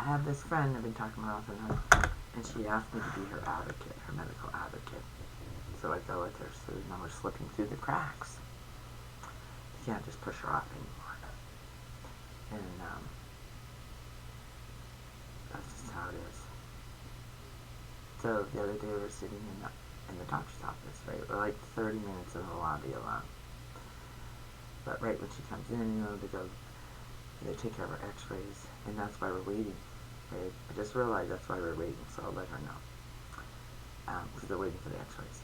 have this friend I've been talking about off and on, and she asked me to be her advocate, her medical advocate. So I go with her, so now we're slipping through the cracks. You can't just push her off anymore. And that's just how it is. So the other day we were sitting in the doctor's office, right? We're like 30 minutes in the lobby alone. But right when she comes in, they take care of our x-rays, and that's why we're waiting, right? I just realized that's why we're waiting, so I'll let her know. Because they're waiting for the x-rays.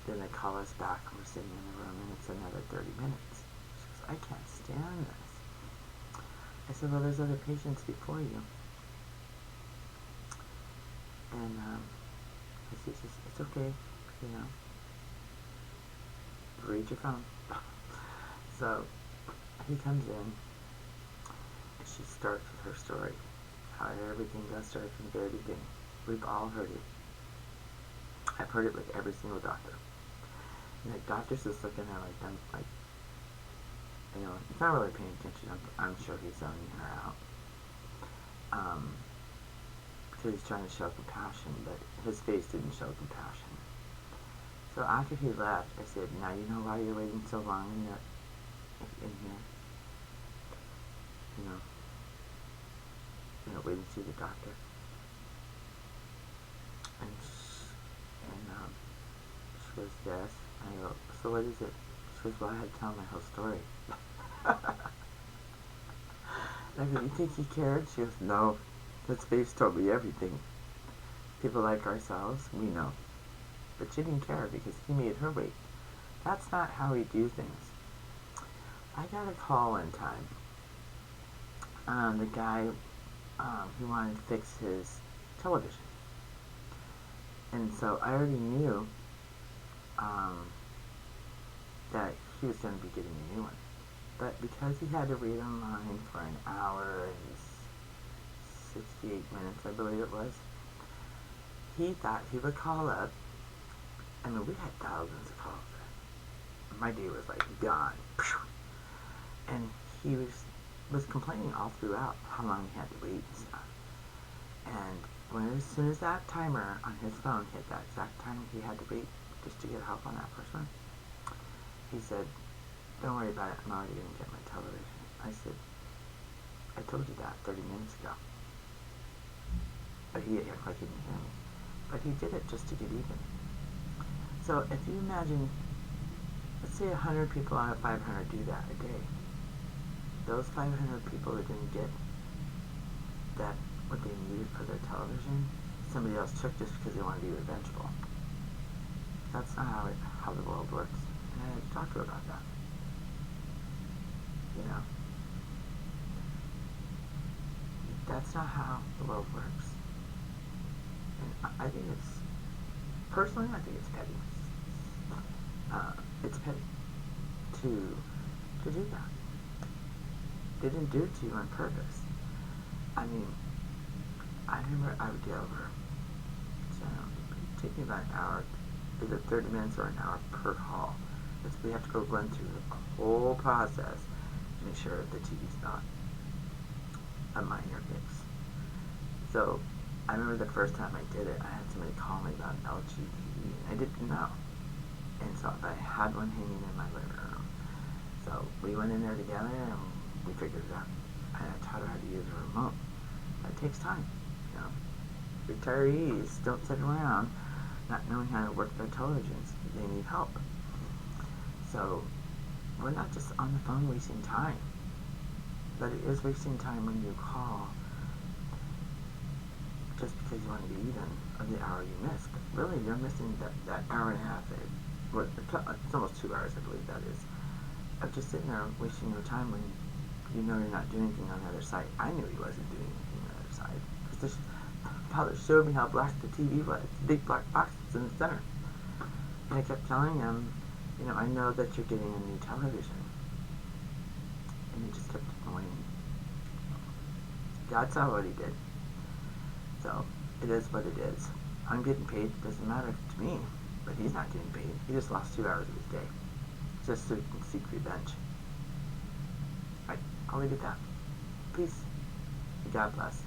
Then they call us back, and we're sitting in the room, and it's another 30 minutes. She goes, I can't stand this. I said, well, there's other patients before you. And she says, it's okay, read your phone. So he comes in, and she starts with her story, how everything got started from the very beginning. We've all heard it. I've heard it with every single doctor. And the doctor's just looking at her like, he's not really paying attention. I'm sure he's zoning her out. Because he's trying to show compassion, but his face didn't show compassion. So after he left, I said, now you know why you're waiting so long in here? Waiting to see the doctor. And she goes, yes. And I go, so what is it? She goes, well, I had to tell him my whole story. And I go, you think he cared? She goes, no. His face told me everything. People like ourselves, we know. But she didn't care because he made her wait. That's not how we do things. I got a call one time. The guy, he wanted to fix his television. And so I already knew that he was going to be getting a new one. But because he had to wait online for an hour and 68 minutes, I believe it was, he thought he would call up. I mean, we had thousands of calls. My day was like gone. And he was complaining all throughout how long he had to wait and stuff. And as soon as that timer on his phone hit that exact time he had to wait just to get help on that first one, he said, don't worry about it, I'm already going to get my television. I said, I told you that 30 minutes ago. But he acted like he didn't hear me. But he did it just to get even. So if you imagine, let's say 100 people out of 500 do that a day. Those 500 people are going to get that, what they needed for their television, somebody else took just because they want to be revengeful. That's not how the world works. And I had to talk to her about that. That's not how the world works. And I think personally, I think it's petty. It's petty to do that. They didn't do it to you on purpose. I mean, I remember I would get over, so it would take me about an hour, either 30 minutes or an hour per call. Because we have to go run through the whole process to make sure the TV's not a minor fix. So I remember the first time I did it, I had somebody call me about an LG TV, and I didn't know. And so I had one hanging in my living room. So we went in there together and we figured it out. And I taught her how to use a remote. That takes time, Retirees don't sit around not knowing how to work their televisions. They need help. So we're not just on the phone wasting time. But it is wasting time when you call just because you want to be even of the hour you missed. But really, you're missing that hour and a half. It's almost 2 hours, I believe that is, of just sitting there wasting your time when you know you're not doing anything on the other side. I knew he wasn't doing anything on the other side because father showed me how black the TV was, the big black box that's in the center. And I kept telling him, I know that you're getting a new television. And he just kept ignoring me. God saw what he did. So, it is what it is. I'm getting paid, doesn't matter to me. But he's not getting paid. He just lost 2 hours of his day. Just so he can seek revenge. Alright, I'll leave it at that. Peace. God bless.